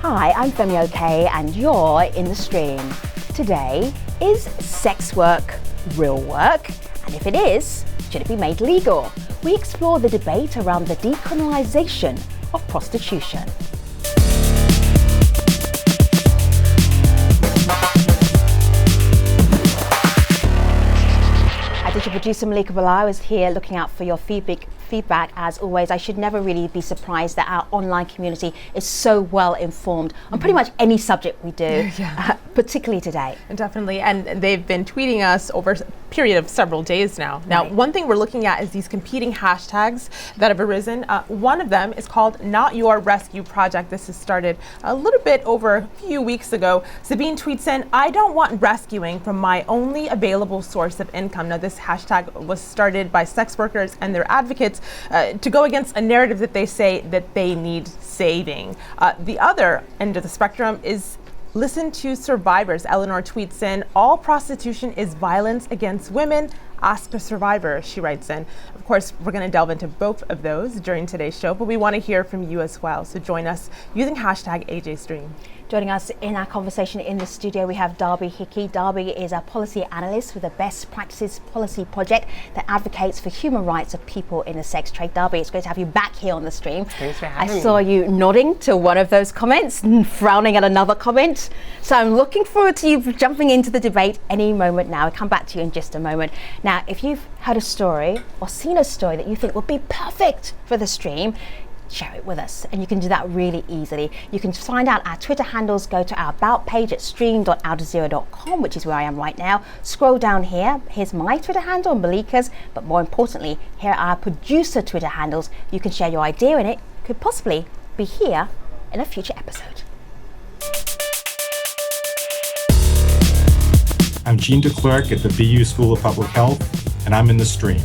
Hi, I'm Femi OK and you're in the stream. Today, is sex work real work? And if it is, should it be made legal? We explore the debate around the decriminalisation of prostitution. Aziza, producer Malika Bilal is here looking out for your feedback. As always, I should never really be surprised that our online community is so well informed on pretty much any subject we do, particularly today. Definitely, and they've been tweeting us over a period of several days now. Now, one thing we're looking at is these competing hashtags that have arisen. One of them is called Not Your Rescue Project. This has started a little bit over a few weeks ago. Sabine tweets in, I don't want rescuing from my only available source of income. Now, this hashtag was started by sex workers and their advocates to go against a narrative that they say that they need saving. The other end of the spectrum is listen to survivors. Eleanor tweets in, all prostitution is violence against women. Ask a survivor, she writes in. Of course, we're going to delve into both of those during today's show, but we want to hear from you as well. So join us using hashtag AJStream. Joining us in our conversation in the studio, we have Darby Hickey. Darby is a policy analyst with the Best Practices Policy Project that advocates for human rights of people in the sex trade. Darby, it's great to have you back here on the stream. Thanks for having me. I saw you nodding to one of those comments and frowning at another comment. So I'm looking forward to you jumping into the debate any moment now. I'll come back to you in just a moment. Now, if you've heard a story or seen a story that you think would be perfect for the stream, share it with us, and you can do that really easily. You can find out our Twitter handles. Go to our about page at stream.aljazeera.com, which is where I am right now. Scroll down here. Here's my Twitter handle and Malika's, but more importantly, here are our producer Twitter handles. You can share your idea in it. Could possibly be here in a future episode. I'm Jean DeClercq at the BU School of Public Health, and I'm in the stream.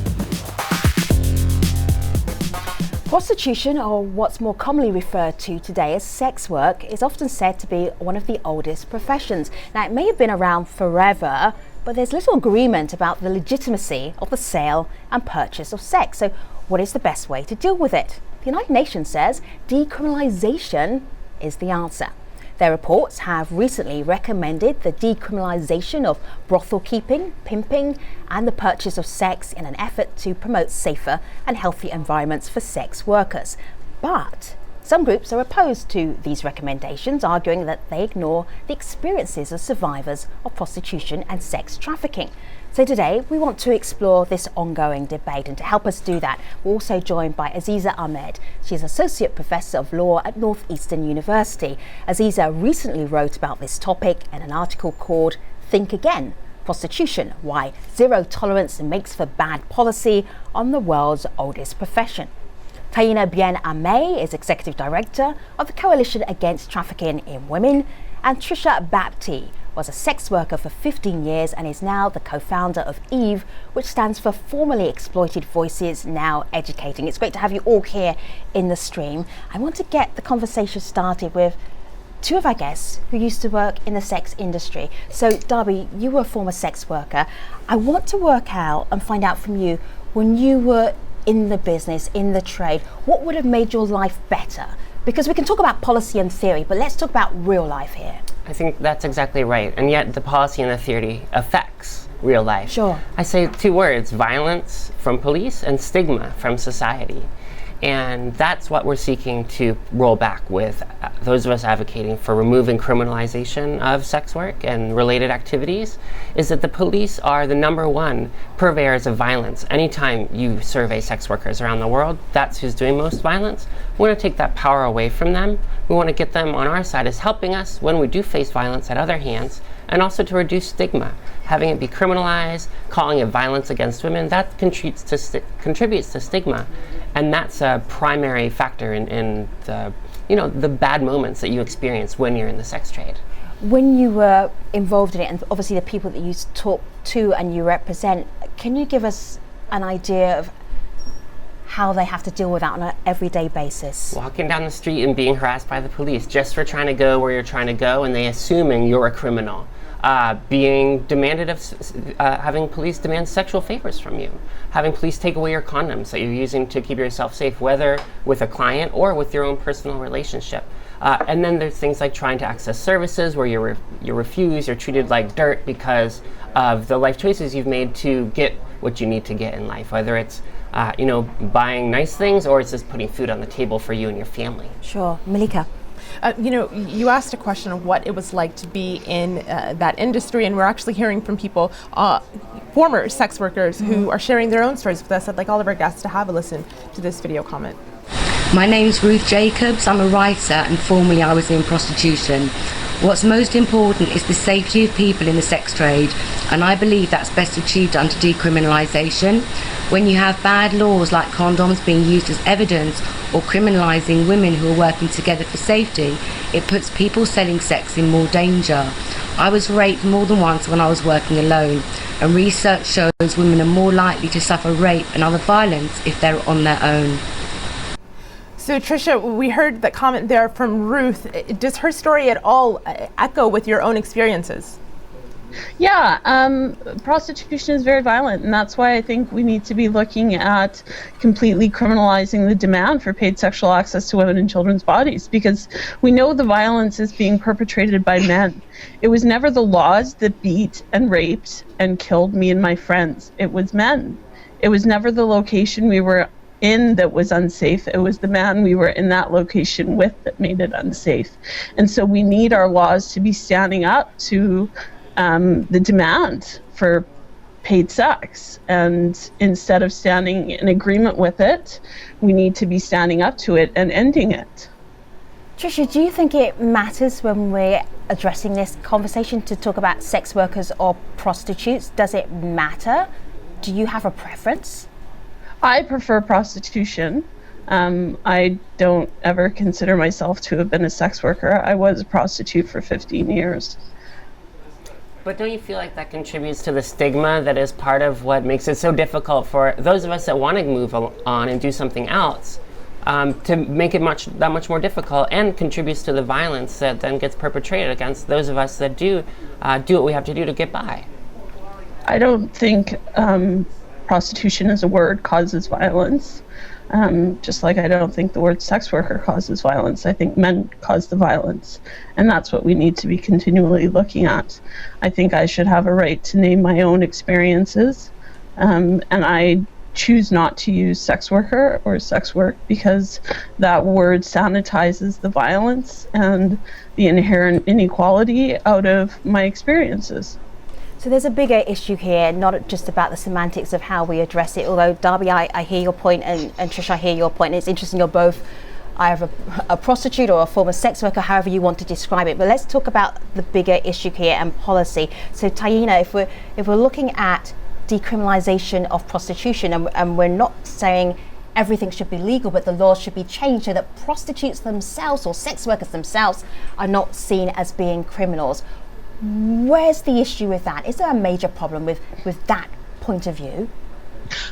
Prostitution, or what's more commonly referred to today as sex work, is often said to be one of the oldest professions. Now, it may have been around forever, but there's little agreement about the legitimacy of the sale and purchase of sex. So what is the best way to deal with it? The United Nations says decriminalisation is the answer. Their reports have recently recommended the decriminalisation of brothel-keeping, pimping, and the purchase of sex in an effort to promote safer and healthy environments for sex workers. But some groups are opposed to these recommendations, arguing that they ignore the experiences of survivors of prostitution and sex trafficking. So today we want to explore this ongoing debate, and to help us do that, we're also joined by Aziza Ahmed. She's Associate Professor of Law at Northeastern University. Aziza recently wrote about this topic in an article called Think Again, Prostitution, Why Zero Tolerance Makes for Bad Policy on the World's Oldest Profession. Taina Bien-Aimé is Executive Director of the Coalition Against Trafficking in Women, and Trisha Baptie was a sex worker for 15 years and is now the co-founder of EVE, which stands for Formerly Exploited Voices Now Educating. It's great to have you all here in the stream. I want to get the conversation started with two of our guests who used to work in the sex industry. So Darby, you were a former sex worker. I want to work out and find out from you, when you were in the business, in the trade, what would have made your life better? Because we can talk about policy and theory, but let's talk about real life here. I think that's exactly right. And yet the policy and the theory affects real life. Sure. I say two words: violence from police and stigma from society. And that's what we're seeking to roll back with those of us advocating for removing criminalization of sex work and related activities, is that the police are the number one purveyors of violence. Anytime you survey sex workers around the world, that's who's doing most violence. We want to take that power away from them. We want to get them on our side as helping us when we do face violence at other hands, and also to reduce stigma. Having it be criminalized, calling it violence against women, that contributes to stigma. And that's a primary factor in the bad moments that you experience when you're in the sex trade. When you were involved in it, and obviously the people that you talk to and you represent, can you give us an idea of how they have to deal with that on an everyday basis? Walking down the street and being harassed by the police just for trying to go where you're trying to go, and they assuming you're a criminal. being demanded of, having police demand sexual favors from you, having police take away your condoms that you're using to keep yourself safe, whether with a client or with your own personal relationship. And then there's things like trying to access services where you're refused, you're treated like dirt because of the life choices you've made to get what you need to get in life, whether it's buying nice things or it's just putting food on the table for you and your family. Sure. Malika? You asked a question of what it was like to be in that industry, and we're actually hearing from people, former sex workers, who are sharing their own stories with us. I'd like all of our guests to have a listen to this video comment. My name's Ruth Jacobs. I'm a writer, and formerly I was in prostitution. What's most important is the safety of people in the sex trade, and I believe that's best achieved under decriminalisation. When you have bad laws like condoms being used as evidence or criminalising women who are working together for safety, it puts people selling sex in more danger. I was raped more than once when I was working alone, and research shows women are more likely to suffer rape and other violence if they're on their own. So Trisha, we heard that comment there from Ruth. Does her story at all echo with your own experiences? Yeah, prostitution is very violent, and that's why I think we need to be looking at completely criminalizing the demand for paid sexual access to women and children's bodies, because we know the violence is being perpetrated by men. It was never the laws that beat and raped and killed me and my friends. It was men. It was never the location we were in that was unsafe. It was the man we were in that location with that made it unsafe. And so we need our laws to be standing up to the demand for paid sex. And instead of standing in agreement with it, we need to be standing up to it and ending it. Trisha, do you think it matters when we're addressing this conversation to talk about sex workers or prostitutes? Does it matter? Do you have a preference? I prefer prostitution. I don't ever consider myself to have been a sex worker. I was a prostitute for 15 years. But don't you feel like that contributes to the stigma that is part of what makes it so difficult for those of us that want to move on and do something else, to make it that much more difficult, and contributes to the violence that then gets perpetrated against those of us that do what we have to do to get by? I don't think prostitution as a word causes violence. Just like I don't think the word sex worker causes violence. I think men cause the violence, and that's what we need to be continually looking at. I think I should have a right to name my own experiences, and I choose not to use sex worker or sex work because that word sanitizes the violence and the inherent inequality out of my experiences. So there's a bigger issue here, not just about the semantics of how we address it, although Darby, I hear your point, and Trisha, I hear your point. It's interesting, you're both either a prostitute or a former sex worker, however you want to describe it. But let's talk about the bigger issue here and policy. So Taina, if we're looking at decriminalisation of prostitution, and we're not saying everything should be legal, but the laws should be changed so that prostitutes themselves or sex workers themselves are not seen as being criminals. Where's the issue with that? Is there a major problem with that point of view?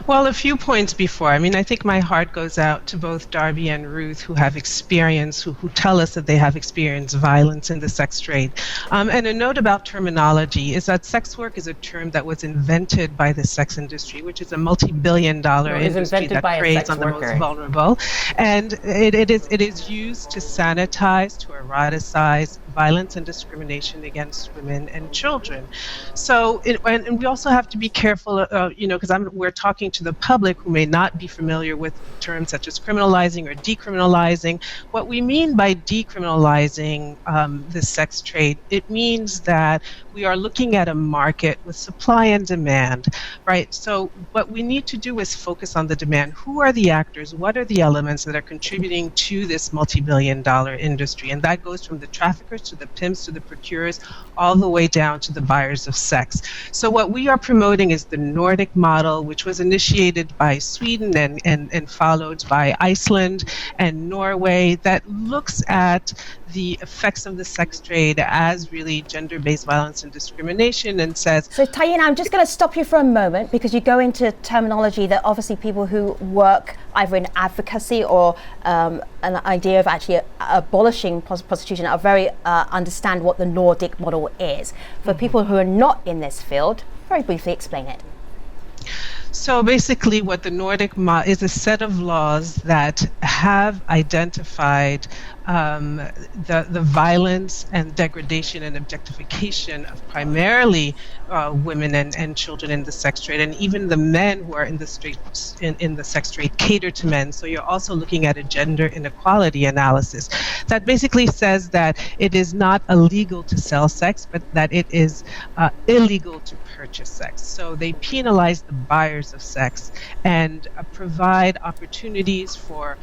Well, a few points before. I mean, I think my heart goes out to both Darby and Ruth, who have experience, who tell us that they have experienced violence in the sex trade. And a note about terminology is that sex work is a term that was invented by the sex industry, which is a multi-billion-dollar industry that preys on the most vulnerable. And it is used to sanitize, to eroticize violence and discrimination against women and children. So, and we also have to be careful, because we're talking to the public who may not be familiar with terms such as criminalizing or decriminalizing. What we mean by decriminalizing the sex trade, it means that we are looking at a market with supply and demand, right? So what we need to do is focus on the demand. Who are the actors? What are the elements that are contributing to this multi-billion-dollar industry? And that goes from the traffickers to the pimps to the procurers, all the way down to the buyers of sex. So what we are promoting is the Nordic model, which was initiated by Sweden and followed by Iceland and Norway, that looks at the effects of the sex trade as really gender-based violence and discrimination, and says... So Taina, I'm just going to stop you for a moment, because you go into terminology that obviously people who work either in advocacy or an idea of actually abolishing prostitution are very understand what the Nordic model is. For people who are not in this field, very briefly explain it. So basically what the Nordic is a set of laws that have identified the violence and degradation and objectification of primarily women and children in the sex trade, and even the men who are in the sex trade cater to men. So you're also looking at a gender inequality analysis that basically says that it is not illegal to sell sex, but that it is illegal to purchase sex. So they penalize the buyers of sex and provide opportunities for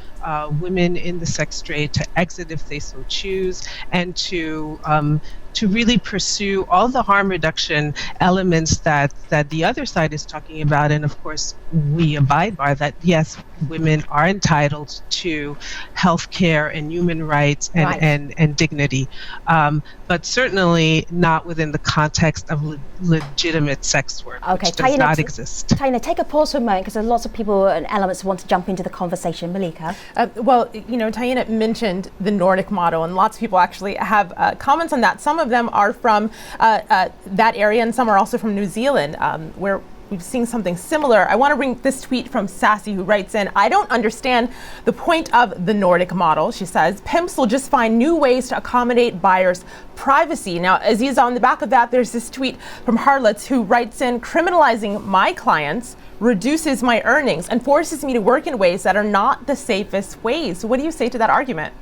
women in the sex trade to exit if they so choose, and to really pursue all the harm reduction elements that the other side is talking about. And of course, we abide by that. Yes, women are entitled to health care and human rights and dignity, but certainly not within the context of legitimate sex work, which does not exist. Taina, take a pause for a moment, because there's lots of people and elements who want to jump into the conversation. Malika? Well, Taina mentioned the Nordic model, and lots of people actually have comments on that. Some of them are from that area, and some are also from New Zealand, where we've seen something similar. I want to bring this tweet from Sassy, who writes in, "I don't understand the point of the Nordic model," she says. "Pimps will just find new ways to accommodate buyers' privacy." Now, Aziza, on the back of that, there's this tweet from Harlots, who writes in, "Criminalizing my clients reduces my earnings and forces me to work in ways that are not the safest ways." So what do you say to that argument?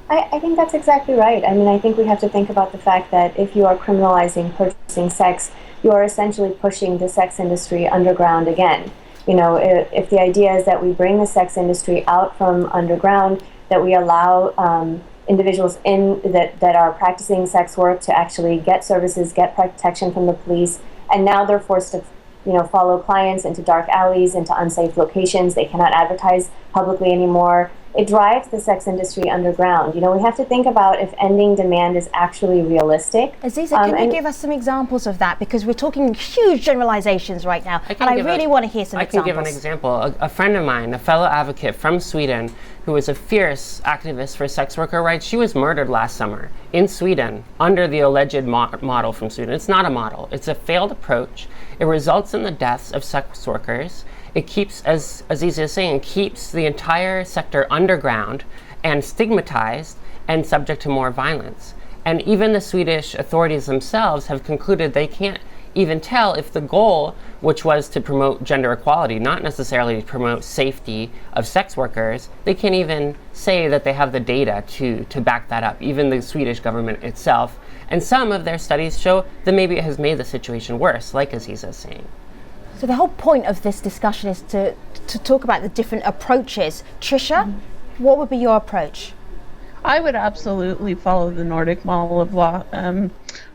I think that's exactly right. I mean, I think we have to think about the fact that if you are criminalizing purchasing sex, you are essentially pushing the sex industry underground again. If the idea is that we bring the sex industry out from underground, that we allow individuals in that are practicing sex work to actually get services, get protection from the police, and now they're forced to follow clients into dark alleys, into unsafe locations. They cannot advertise publicly anymore. It drives the sex industry underground. We have to think about if ending demand is actually realistic. Aziza, can you give us some examples of that? Because we're talking huge generalizations right now, and I really want to hear some examples. I can give an example. A friend of mine, a fellow advocate from Sweden, who was a fierce activist for sex worker rights, she was murdered last summer in Sweden under the alleged model from Sweden. It's not a model. It's a failed approach. It results in the deaths of sex workers. It keeps, as Aziza is saying, keeps the entire sector underground and stigmatized and subject to more violence. And even the Swedish authorities themselves have concluded they can't even tell if the goal, which was to promote gender equality, not necessarily to promote safety of sex workers, they can't even say that they have the data to back that up, even the Swedish government itself. And some of their studies show that maybe it has made the situation worse, like Aziza is saying. So the whole point of this discussion is to talk about the different approaches. Trisha, what would be your approach? I would absolutely follow the Nordic model of law.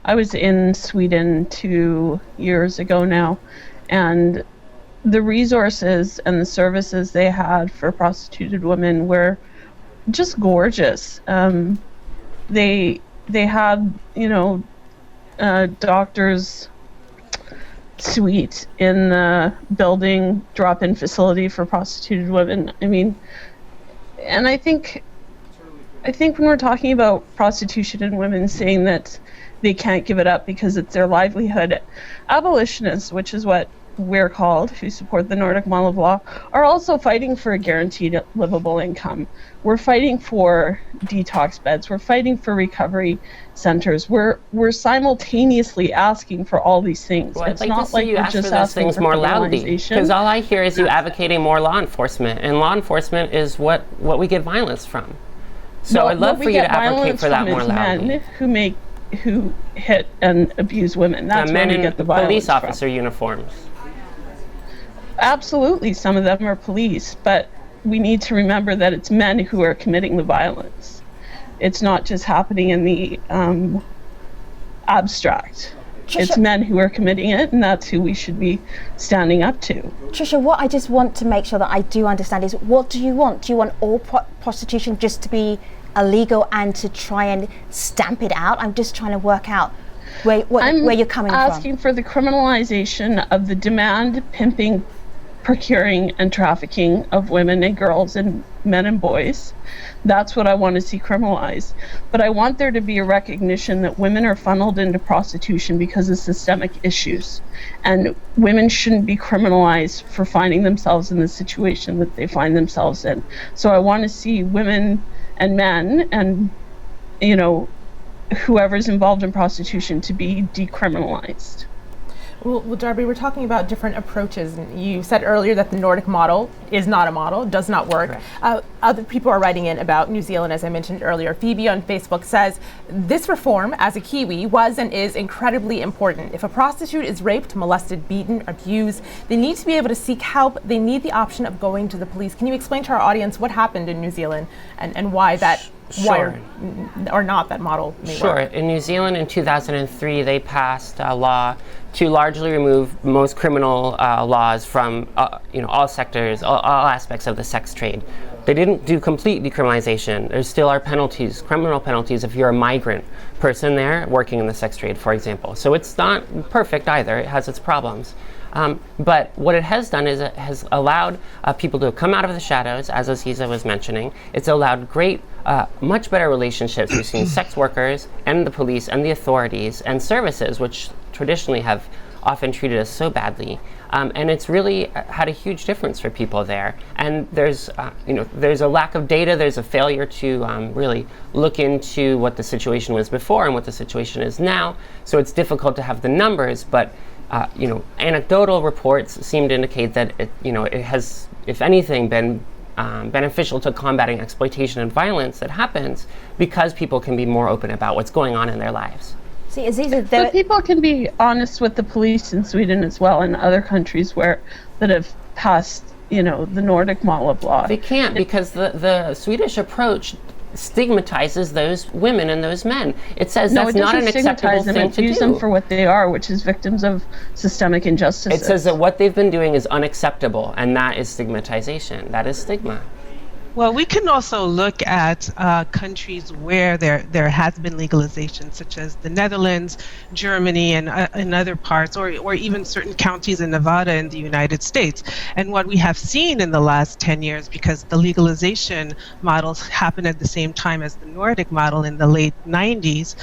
I was in Sweden 2 years ago now, and the resources and the services they had for prostituted women were just gorgeous. They had, doctors' suite in the building, drop-in facility for prostituted women. I mean, and I think when we're talking about prostitution and women saying that they can't give it up because it's their livelihood, abolitionists, which is what we're called, who support the Nordic model of law, are also fighting for a guaranteed livable income. We're fighting for detox beds. We're fighting for recovery centers. We're simultaneously asking for all these things. Well, it's I'd like not to see like you we're ask for just those asking things for more loudly, because all I hear is you advocating more law enforcement, and law enforcement is what we get violence from. So I'd love for you to advocate for that more loudly. Men who hit and abuse women. That's where we get the violence police from. officer uniforms. Absolutely, some of them are police, but we need to remember that it's men who are committing the violence. It's not just happening in the abstract. Trisha, it's men who are committing it, and that's who we should be standing up to. Trisha, what I just want to make sure that I do understand is, what do you want? Do you want all prostitution just to be illegal and to try and stamp it out? I'm just trying to work out where you're coming from. I'm asking for the criminalization of the demand, pimping, procuring, and trafficking of women and girls in men and boys. That's what I want to see criminalized. But I want there to be a recognition that women are funneled into prostitution because of systemic issues. And women shouldn't be criminalized for finding themselves in the situation that they find themselves in. So I want to see women and men and, you know, whoever's involved in prostitution to be decriminalized. Well, Darby, we're talking about different approaches. And you said earlier that the Nordic model is not a model, does not work. Other people are writing in about New Zealand, as I mentioned earlier. Phoebe on Facebook says, this reform, as a Kiwi, was and is incredibly important. If a prostitute is raped, molested, beaten, abused, they need to be able to seek help. They need the option of going to the police. Can you explain to our audience what happened in New Zealand and why that, Sure. why or not that model may Sure. work? In New Zealand in 2003, they passed a law to largely remove most criminal laws from all sectors, all aspects of the sex trade. They didn't do complete decriminalization. There still are penalties, criminal penalties, if you're a migrant person there working in the sex trade, for example. So it's not perfect either. It has its problems. But what it has done is it has allowed people to come out of the shadows, as Aziza was mentioning. It's allowed great, much better relationships between sex workers and the police and the authorities and services, which traditionally have often treated us so badly. And it's really had a huge difference for people there. And there's a lack of data. There's a failure to really look into what the situation was before and what the situation is now. So it's difficult to have the numbers, but anecdotal reports seem to indicate that it has, if anything, been beneficial to combating exploitation and violence that happens because people can be more open about what's going on in their lives. See, Aziza, but people can be honest with the police in Sweden as well, and other countries that have passed, the Nordic model of law. They can't, because the Swedish approach stigmatizes those women and those men. It says that's not an acceptable thing to do. It views them for what they are, which is victims of systemic injustice. It says that what they've been doing is unacceptable, and that is stigmatization. That is stigma. Well, we can also look at countries where there has been legalization, such as the Netherlands, Germany, and other parts, or even certain counties in Nevada in the United States. And what we have seen in the last 10 years, because the legalization models happened at the same time as the Nordic model in the late 90s,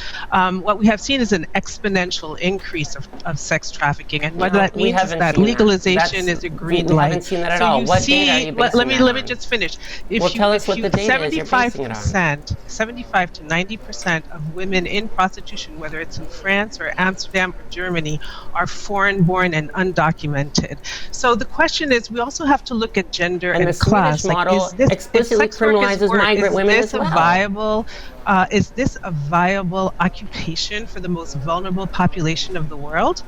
what we have seen is an exponential increase of sex trafficking. And what that means is that legalization is a green light. We haven't seen that at all. What data are you basing that on? Let me just finish. Tell us what the data is you're basing it on. 75 to 90% of women in prostitution, whether it's in France or Amsterdam or Germany, are foreign-born and undocumented. So the question is, we also have to look at gender and class. The Swedish model explicitly criminalizes migrant women as well. Is this a viable occupation for the most vulnerable population of the world?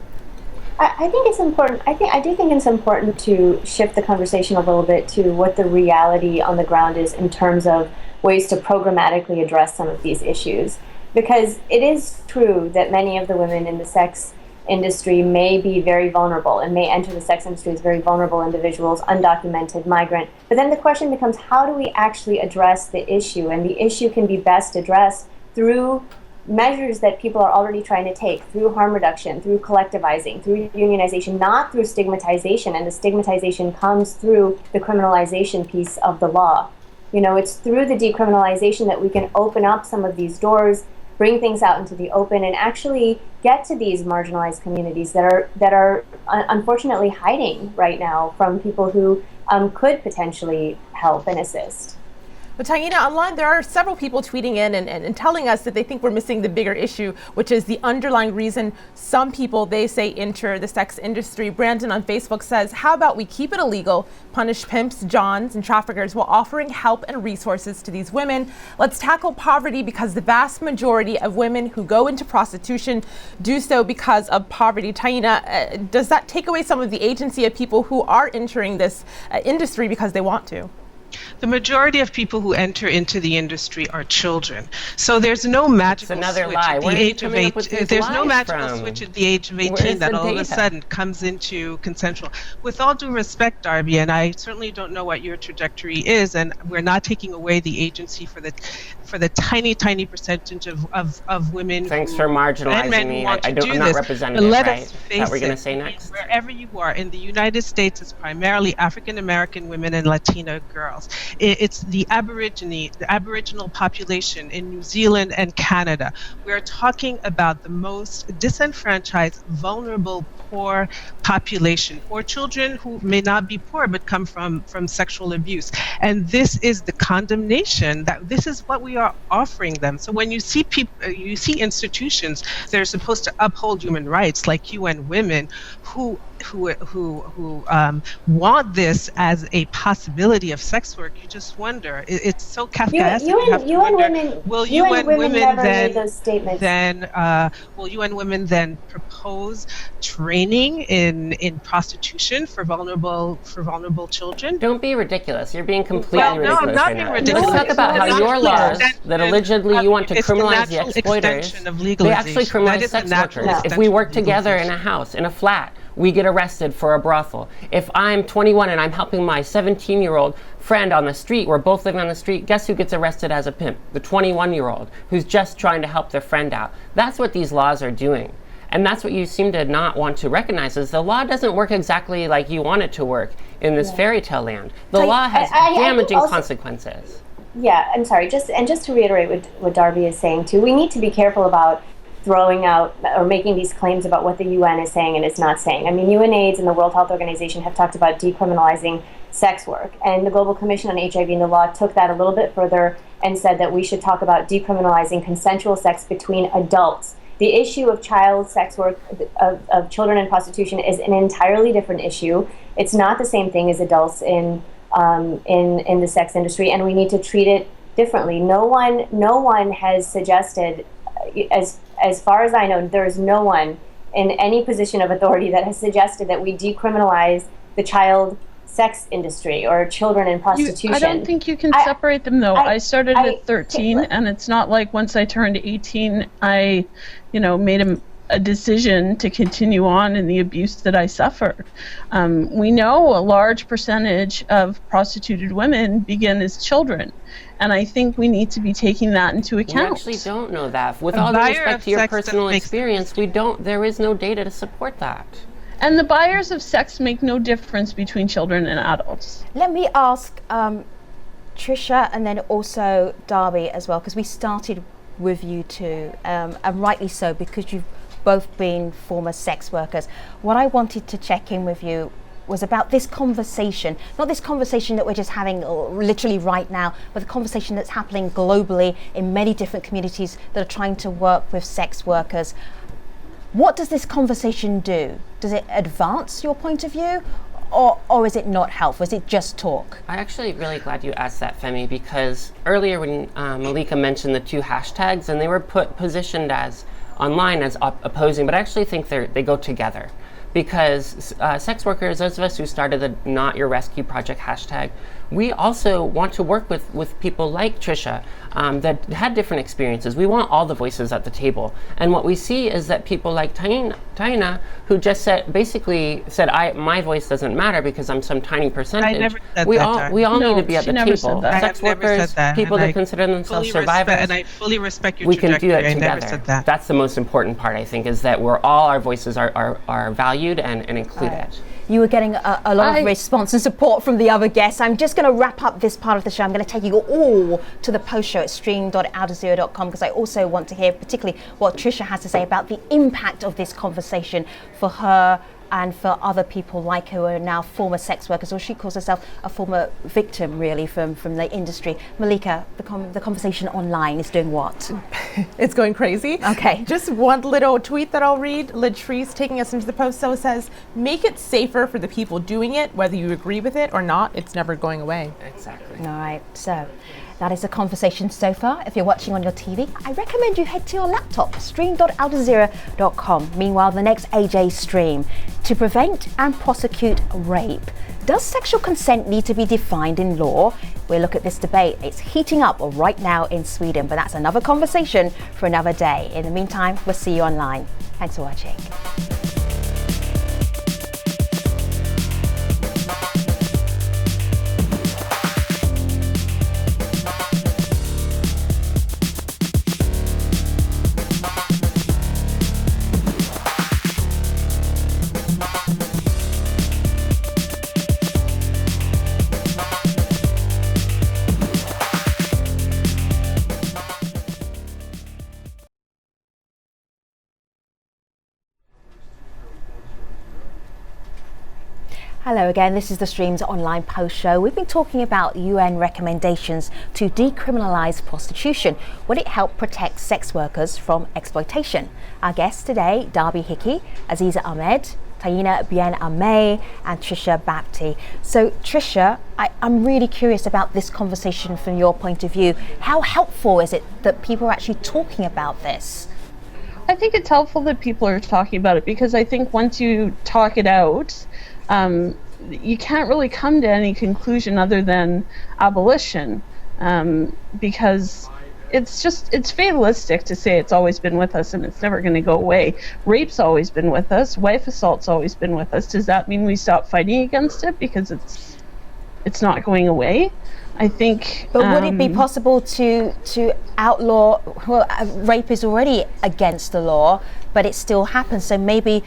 I think it's important. I do think it's important to shift the conversation a little bit to what the reality on the ground is in terms of ways to programmatically address some of these issues. Because it is true that many of the women in the sex industry may be very vulnerable and may enter the sex industry as very vulnerable individuals, undocumented, migrant. But then the question becomes, how do we actually address the issue? And the issue can be best addressed through measures that people are already trying to take, through harm reduction, through collectivizing, through unionization, not through stigmatization. And the stigmatization comes through the criminalization piece of the law. It's through the decriminalization that we can open up some of these doors, bring things out into the open, and actually get to these marginalized communities that are unfortunately hiding right now from people who could potentially help and assist. But Taina, online there are several people tweeting in and telling us that they think we're missing the bigger issue, which is the underlying reason some people, they say, enter the sex industry. Brandon on Facebook says, how about we keep it illegal, punish pimps, johns, and traffickers while offering help and resources to these women? Let's tackle poverty, because the vast majority of women who go into prostitution do so because of poverty. Taina, does that take away some of the agency of people who are entering this industry because they want to? The majority of people who enter into the industry are children. So there's no magical switch at the age of 18. There's no magical switch at the age of 18 that all of a sudden comes into consensual. With all due respect, Darby, and I certainly don't know what your trajectory is, and we're not taking away the agency for the tiny percentage of women. Thanks for marginalizing me. I'm not representative, let right? us Is that we're going to say next? Wherever you are, in the United States, it's primarily African American women and Latina girls. else. It's the Aboriginal population in New Zealand and Canada. We're talking about the most disenfranchised, vulnerable, poor population, or children who may not be poor but come from sexual abuse. And this is the condemnation, that this is what we are offering them. So when you see people, you see institutions that are supposed to uphold human rights, like UN Women, who want this as a possibility of sex work, you just wonder. It's so Kafkaesque. Will UN Women never made those statements. Will UN Women then propose training in prostitution for vulnerable children? Don't be ridiculous. You're being completely ridiculous. No, I'm not right being now. ridiculous. Let's talk about how your laws that allegedly you want to criminalize the exploiters, they actually criminalize sex workers. If we work together in a house, in a flat, we get arrested for a brothel. If I'm 21 and I'm helping my 17-year-old friend on the street, we're both living on the street, guess who gets arrested as a pimp? The 21-year-old who's just trying to help their friend out. That's what these laws are doing. And that's what you seem to not want to recognize, is the law doesn't work exactly like you want it to work in this fairy tale land. The law has damaging consequences. Yeah, I'm sorry. Just to reiterate what Darby is saying too, we need to be careful about throwing out or making these claims about what the UN is saying and is not saying. I mean, UNAIDS and the World Health Organization have talked about decriminalizing sex work, and the Global Commission on HIV and the Law took that a little bit further and said that we should talk about decriminalizing consensual sex between adults. The issue of child sex work, of children in prostitution, is an entirely different issue. It's not the same thing as adults in the sex industry, and we need to treat it differently. No one has suggested, as far as I know, there is no one in any position of authority that has suggested that we decriminalize the child sex industry or children in prostitution. I don't think you can separate them, though. I started at 13, and it's not like once I turned 18, I, made a decision to continue on in the abuse that I suffered. We know a large percentage of prostituted women begin as children, and I think we need to be taking that into account. We actually don't know that. With all due respect to your personal experience, there is no data to support that. And the buyers of sex make no difference between children and adults. Let me ask Trisha and then also Darby as well, because we started with you two, and rightly so, because you've both been former sex workers. What I wanted to check in with you was about this conversation, not this conversation that we're just having literally right now, but the conversation that's happening globally in many different communities that are trying to work with sex workers. What does this conversation do? Does it advance your point of view, or is it not helpful? Is it just talk? I'm actually really glad you asked that, Femi, because earlier when Malika mentioned the two hashtags, and they were positioned as online as opposing, but I actually think they go together. Because sex workers, those of us who started the Not Your Rescue Project hashtag, we also want to work with people like Trisha that had different experiences. We want all the voices at the table. And what we see is that people like Taina, who just basically said, my voice doesn't matter because I'm some tiny percentage. I never said we that, all need to be at the table. I Sex workers, people that consider themselves survivors. And I fully respect your we can do it I together. never said that. That's the most important part, I think, is that our voices are valued and included. You were getting a lot of response and support from the other guests. I'm just going to wrap up this part of the show. I'm going to take you all to the post show at stream.aljazeera.com, because I also want to hear particularly what Trisha has to say about the impact of this conversation for her and for other people like her who are now former sex workers, or she calls herself a former victim, really, from the industry. Malika, the conversation online is doing what? It's going crazy. Okay. Just one little tweet that I'll read. Latrice taking us into the post, so it says, make it safer for the people doing it, whether you agree with it or not, it's never going away. Exactly. All right, so that is the conversation so far. If you're watching on your TV, I recommend you head to your laptop, stream.aljazeera.com. Meanwhile, the next AJ stream, to prevent and prosecute rape. Does sexual consent need to be defined in law? We'll look at this debate. It's heating up right now in Sweden, but that's another conversation for another day. In the meantime, we'll see you online. Thanks for watching. Hello again, this is the Stream's online post show. We've been talking about UN recommendations to decriminalise prostitution. Will it help protect sex workers from exploitation? Our guests today, Darby Hickey, Aziza Ahmed, Taina Bien-Aimé and Trisha Baptie. So Trisha, I'm really curious about this conversation from your point of view. How helpful is it that people are actually talking about this? I think it's helpful that people are talking about it, because I think once you talk it out, you can't really come to any conclusion other than abolition, because it's fatalistic to say it's always been with us and it's never going to go away. Rape's always been with us. Wife assault's always been with us. Does that mean we stop fighting against it because it's not going away? I think. But would it be possible to outlaw? Well, rape is already against the law, but it still happens. So maybe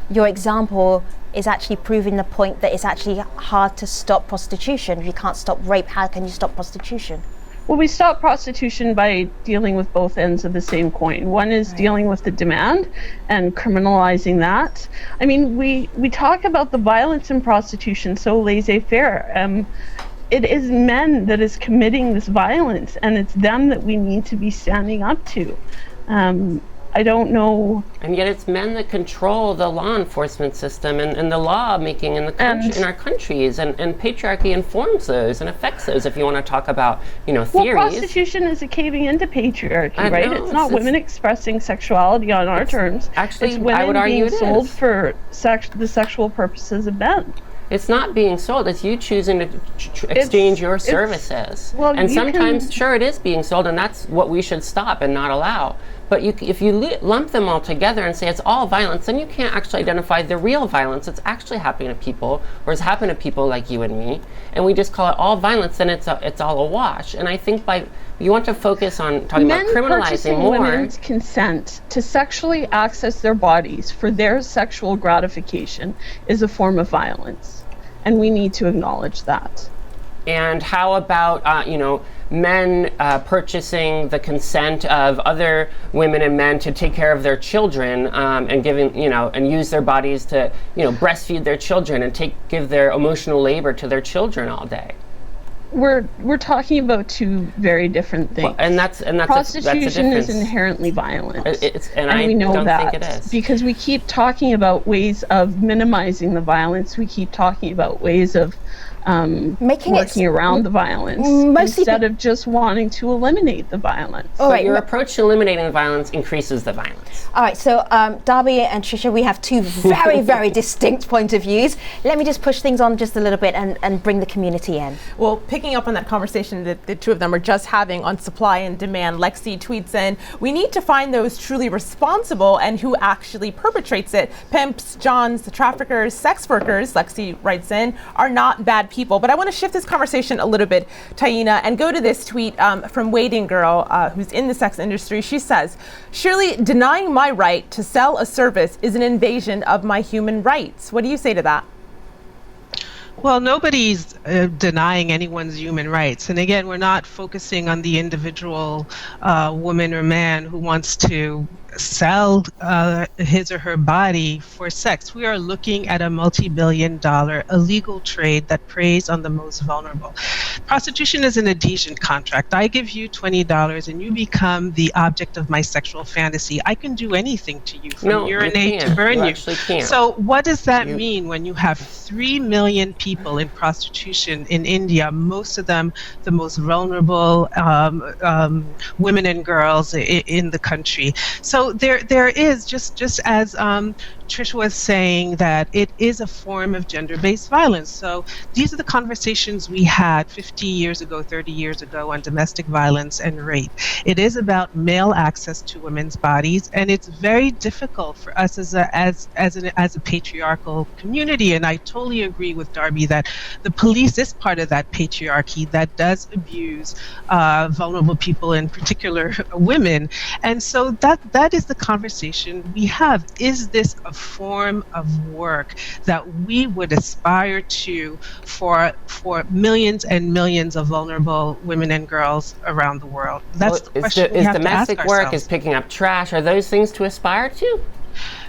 your example is actually proving the point that it's actually hard to stop prostitution. If you can't stop rape, how can you stop prostitution? Well, we stop prostitution by dealing with both ends of the same coin. One is dealing with the demand and criminalizing that. I mean, we talk about the violence in prostitution so laissez-faire. It is men that is committing this violence, and it's them that we need to be standing up to. I don't know. And yet it's men that control the law enforcement system and the law making in the country, in our countries, and patriarchy informs those and affects those, if you want to talk about, theories. Well, prostitution is a caving into patriarchy, right? It's not women expressing sexuality on our terms. Actually, it's women I would argue being sold for the sexual purposes of men. It's not being sold. It's you choosing to exchange your services. Well, and sometimes, sure, it is being sold, and that's what we should stop and not allow. But if you lump them all together and say it's all violence, then you can't actually identify the real violence that's actually happening to people, or has happened to people like you and me, and we just call it all violence, then it's all a wash. And I think you want to focus on talking about criminalizing more. Women's consent to sexually access their bodies for their sexual gratification is a form of violence, and we need to acknowledge that. And how about men purchasing the consent of other women and men to take care of their children, and giving and use their bodies to breastfeed their children and give their emotional labor to their children all day? We're talking about two very different things. Well, and that's prostitution is inherently violent, and we know don't that think it is, because we keep talking about ways of minimizing the violence. We keep talking about ways of working around the violence instead of just wanting to eliminate the violence. All right, your approach to eliminating the violence increases the violence. All right, so Darby and Trisha, we have two very, very distinct point of views. Let me just push things on just a little bit and bring the community in. Well, picking up on that conversation that the two of them were just having on supply and demand, Lexi tweets in, we need to find those truly responsible and who actually perpetrates it. Pimps, johns, the traffickers, sex workers, Lexi writes in, are not bad people. But I want to shift this conversation a little bit, Taina, and go to this tweet from Waiting Girl, who's in the sex industry. She says, surely denying my right to sell a service is an invasion of my human rights. What do you say to that? Well, nobody's denying anyone's human rights. And again, we're not focusing on the individual woman or man who wants to sell his or her body for sex. We are looking at a multi-billion-dollar illegal trade that preys on the most vulnerable. Prostitution is an adhesion contract. I give you $20 and you become the object of my sexual fantasy. I can do anything to you, from urinate to burn you. So what does that mean when you have 3 million people in prostitution in India, most of them the most vulnerable women and girls in the country? So there is, just as Trisha was saying, that it is a form of gender-based violence. So these are the conversations we had 50 years ago, 30 years ago on domestic violence and rape. It is about male access to women's bodies, and it's very difficult for us as a patriarchal community. And I totally agree with Darby that the police is part of that patriarchy that does abuse vulnerable people, in particular women. And so that is the conversation we have. Is this a form of work that we would aspire to for millions and millions of vulnerable women and girls around the world? That's the question we have to ask ourselves. Is domestic work, is picking up trash, are those things to aspire to?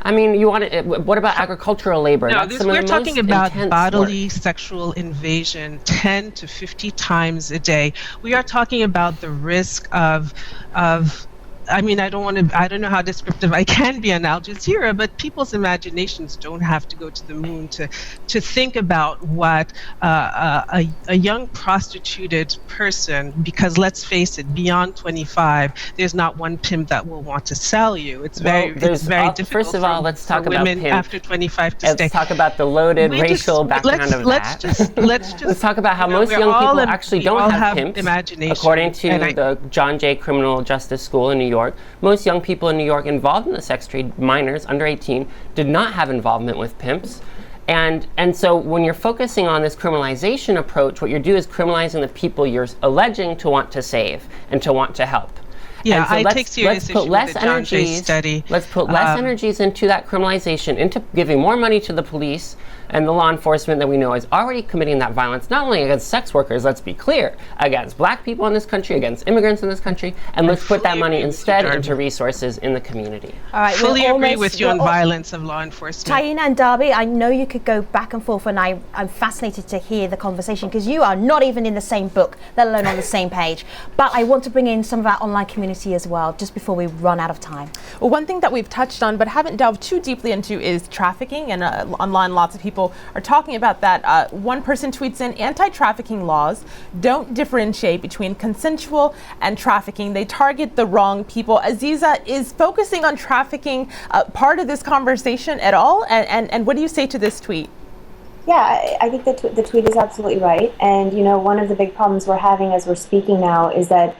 I mean, you want to, what about agricultural labor? No, That's some of we're the talking most about intense bodily work. sexual invasion 10 to 50 times a day. We are talking about the risk of I mean, I don't know how descriptive I can be on Al Jazeera, but people's imaginations don't have to go to the moon to think about what a young prostituted person, because let's face it, beyond 25, there's not one pimp that will want to sell you. It's very difficult. First of all, let's talk about women pimp. after 25 to stay. Let's talk about the loaded racial background of that. Let's talk about how most young people actually don't have pimps. Imagination. According to the John Jay Criminal Justice School in New York, most young people in New York involved in the sex trade, minors under 18, did not have involvement with pimps. And so when you're focusing on this criminalization approach, what you do is criminalizing the people you're alleging to want to save and to want to help. Yeah, so I take serious issue with the John Jay study. Let's put less energies into that criminalization, into giving more money to the police and the law enforcement that we know is already committing that violence, not only against sex workers, let's be clear, against black people in this country, against immigrants in this country, and let's put that money instead into resources in the community. All right, fully agree with you on violence of law enforcement. Taina and Darby, I know you could go back and forth, and I'm fascinated to hear the conversation because you are not even in the same book, let alone on the same page. But I want to bring in some of our online community as well, just before we run out of time. Well, one thing that we've touched on but haven't delved too deeply into is trafficking, and online lots of people are talking about that. One person tweets in, anti-trafficking laws don't differentiate between consensual and trafficking. They target the wrong people. Aziza, is focusing on trafficking part of this conversation at all? And what do you say to this tweet? Yeah, I think the tweet is absolutely right. And, you know, one of the big problems we're having as we're speaking now is that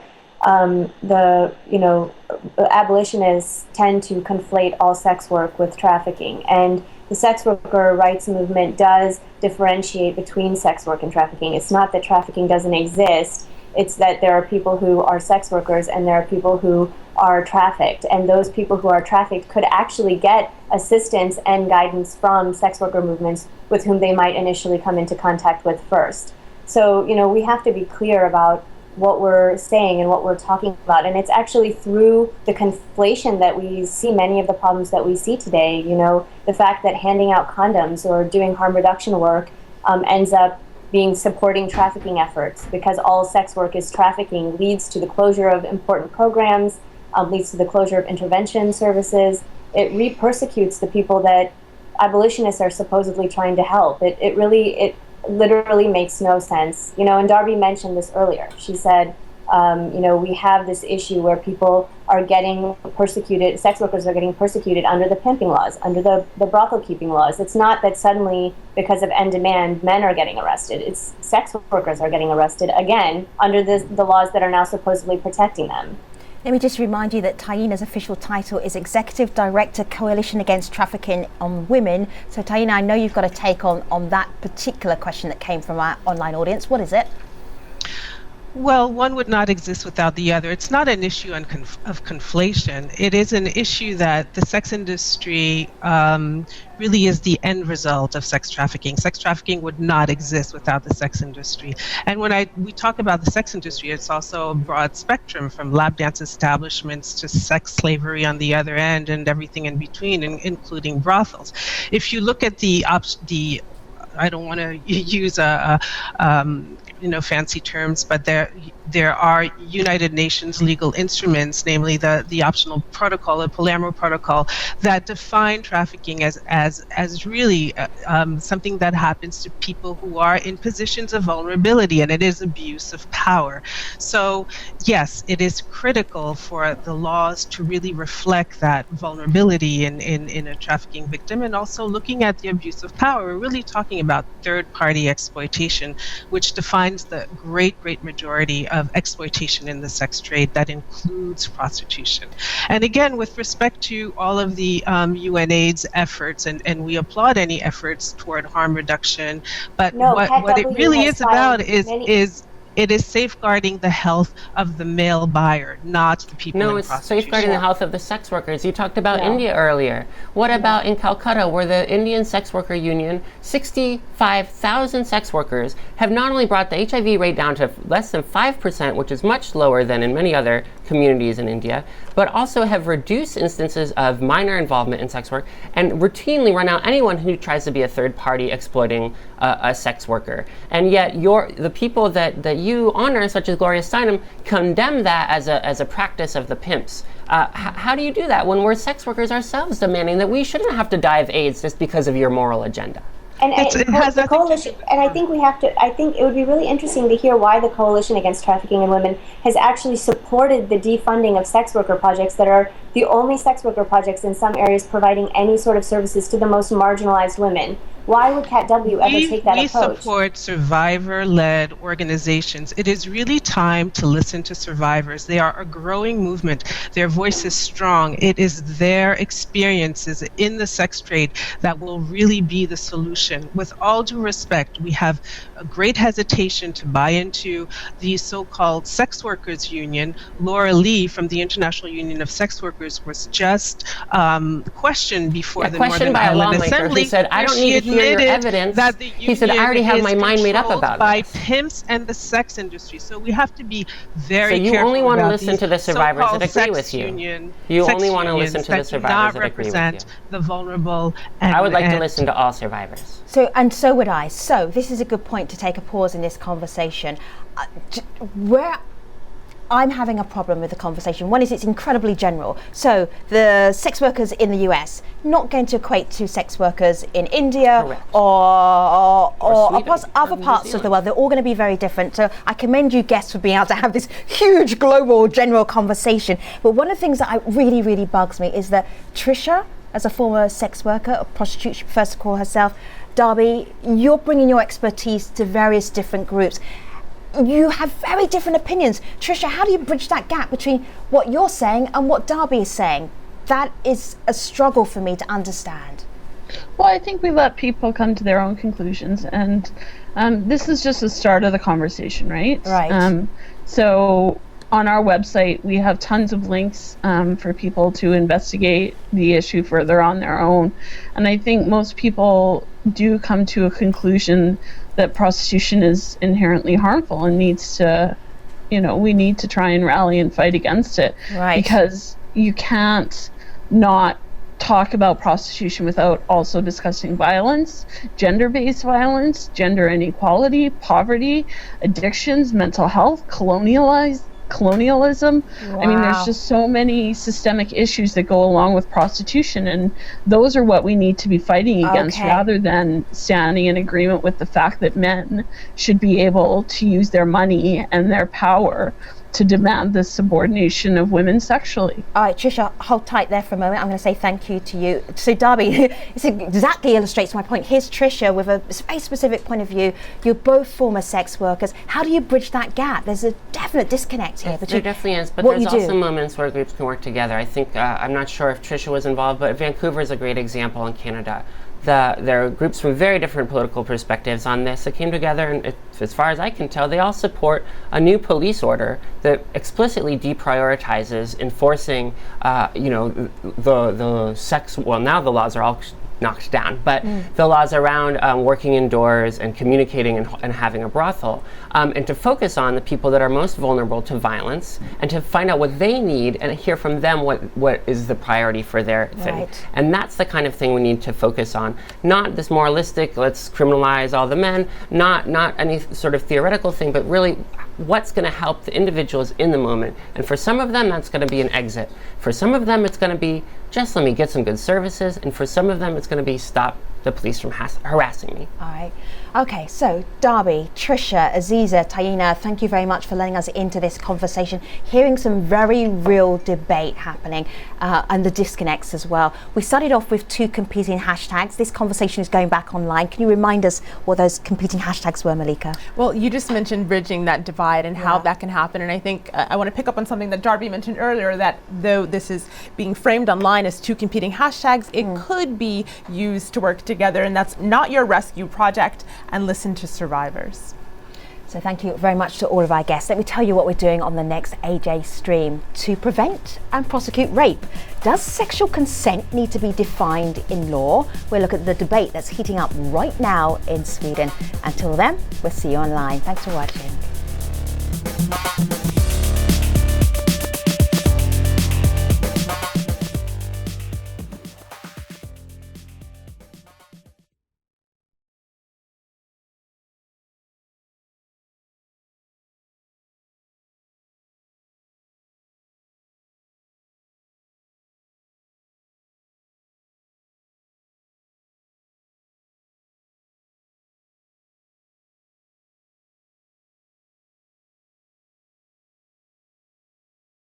abolitionists tend to conflate all sex work with trafficking. And the sex worker rights movement does differentiate between sex work and trafficking. It's not that trafficking doesn't exist. It's that there are people who are sex workers and there are people who are trafficked. And those people who are trafficked could actually get assistance and guidance from sex worker movements with whom they might initially come into contact with first. So, you know, we have to be clear about what we're saying and what we're talking about. And it's actually through the conflation that we see many of the problems that we see today. You know, the fact that handing out condoms or doing harm reduction work ends up being supporting trafficking efforts, because all sex work is trafficking, leads to the closure of important programs, leads to the closure of intervention services. It re-persecutes the people that abolitionists are supposedly trying to help. It literally makes no sense. You know, and Darby mentioned this earlier. She said, you know, we have this issue where people are getting persecuted, sex workers are getting persecuted under the pimping laws, under the brothel-keeping laws. It's not that suddenly, because of end demand, men are getting arrested. It's sex workers are getting arrested, again, under the laws that are now supposedly protecting them. Let me just remind you that Taina's official title is Executive Director, Coalition Against Trafficking on Women. So Taina, I know you've got a take on that particular question that came from our online audience. What is it? Well, one would not exist without the other. It's not an issue of conflation. It is an issue that the sex industry really is the end result of sex trafficking. Sex trafficking would not exist without the sex industry. And when we talk about the sex industry, it's also a broad spectrum, from lap dance establishments to sex slavery on the other end and everything in between, including brothels. If you look at the I don't want to use fancy terms, but there are United Nations legal instruments, namely the optional protocol, the Palermo Protocol, that define trafficking as really something that happens to people who are in positions of vulnerability, and it is abuse of power. So yes, it is critical for the laws to really reflect that vulnerability in a trafficking victim, and also looking at the abuse of power. We're really talking about third-party exploitation, which defines the great majority of exploitation in the sex trade. That includes prostitution. And again, with respect to all of the UNAIDS efforts, and we applaud any efforts toward harm reduction, but what it really is about is It is safeguarding the health of the male buyer, not the people No, in it's prostitution. safeguarding the health of the sex workers. You talked about India earlier. What about in Calcutta, where the Indian Sex Worker Union, 65,000 sex workers, have not only brought the HIV rate down to less than 5%, which is much lower than in many other communities in India, but also have reduced instances of minor involvement in sex work and routinely run out anyone who tries to be a third party exploiting a sex worker. And yet the people that you honor, such as Gloria Steinem, condemn that as a practice of the pimps. How do you do that when we're sex workers ourselves demanding that we shouldn't have to die of AIDS just because of your moral agenda? And the coalition, and I think I think it would be really interesting to hear why the Coalition Against Trafficking in Women has actually supported the defunding of sex worker projects that are the only sex worker projects in some areas providing any sort of services to the most marginalized women. Why would Cat W ever take that approach? We support survivor-led organizations. It is really time to listen to survivors. They are a growing movement. Their voice is strong. It is their experiences in the sex trade that will really be the solution. With all due respect, we have a great hesitation to buy into the so-called sex workers union. Laura Lee from the International Union of Sex Workers was just questioned before the Northern Ireland Assembly. Who said, I don't need to hear your evidence. That the he said, I already have my mind made up about it. By pimps and the sex industry. So we have to be very careful. So you only want to listen to the survivors that agree with you. You only want to listen to the survivors that agree with you. The vulnerable. And, I would like to listen to all survivors. So would I. So this is a good point to take a pause in this conversation. Where I'm having a problem with the conversation. One is it's incredibly general. So the sex workers in the US not going to equate to sex workers in India or other parts of the world. They're all going to be very different. So I commend you guests for being able to have this huge global general conversation. But one of the things that really, really bugs me is that Trisha, as a former sex worker, a prostitute she prefers to call herself, Darby, you're bringing your expertise to various different groups. You have very different opinions. Trisha, how do you bridge that gap between what you're saying and what Darby is saying? That is a struggle for me to understand. Well, I think we let people come to their own conclusions, and this is just the start of the conversation, right? Right. So on our website, we have tons of links for people to investigate the issue further on their own. And I think most people do come to a conclusion that prostitution is inherently harmful and needs to, we need to try and rally and fight against it. Right. Because you can't not talk about prostitution without also discussing violence, gender-based violence, gender inequality, poverty, addictions, mental health, colonialism. Wow. I mean, there's just so many systemic issues that go along with prostitution, and those are what we need to be fighting against rather than standing in agreement with the fact that men should be able to use their money and their power to demand the subordination of women sexually. All right, Trisha, hold tight there for a moment. I'm going to say thank you to you. So, Darby, it exactly illustrates my point. Here's Trisha with a very specific point of view. You're both former sex workers. How do you bridge that gap? There's a definite disconnect here between there definitely is, but what there's you do. also moments where groups can work together. I think, I'm not sure if Trisha was involved, but Vancouver is a great example in Canada. There are groups from very different political perspectives on this that came together, and as far as I can tell, they all support a new police order that explicitly deprioritizes enforcing, the sex. Well, now the laws are all knocked down, but the laws around working indoors and communicating and having a brothel, and to focus on the people that are most vulnerable to violence, and to find out what they need and hear from them what is the priority for their thing. And that's the kind of thing we need to focus on, not this moralistic, let's criminalize all the men, not any sort of theoretical thing, but really what's going to help the individuals in the moment. And for some of them, that's going to be an exit. For some of them, it's going to be just let me get some good services, and for some of them, it's going to be stop the police from harassing me. All right. Okay, so Darby, Trisha, Aziza, Taina, thank you very much for letting us into this conversation, hearing some very real debate happening and the disconnects as well. We started off with two competing hashtags. This conversation is going back online. Can you remind us what those competing hashtags were, Malika? Well, you just mentioned bridging that divide and how that can happen. And I think I want to pick up on something that Darby mentioned earlier, that though this is being framed online as two competing hashtags, it could be used to work together, and that's Not Your Rescue Project and Listen to Survivors. So thank you very much to all of our guests. Let me tell you what we're doing on the next AJ stream. To prevent and prosecute rape, does sexual consent need to be defined in law? We'll look at the debate that's heating up right now in Sweden. Until then, we'll see you online. Thanks for watching.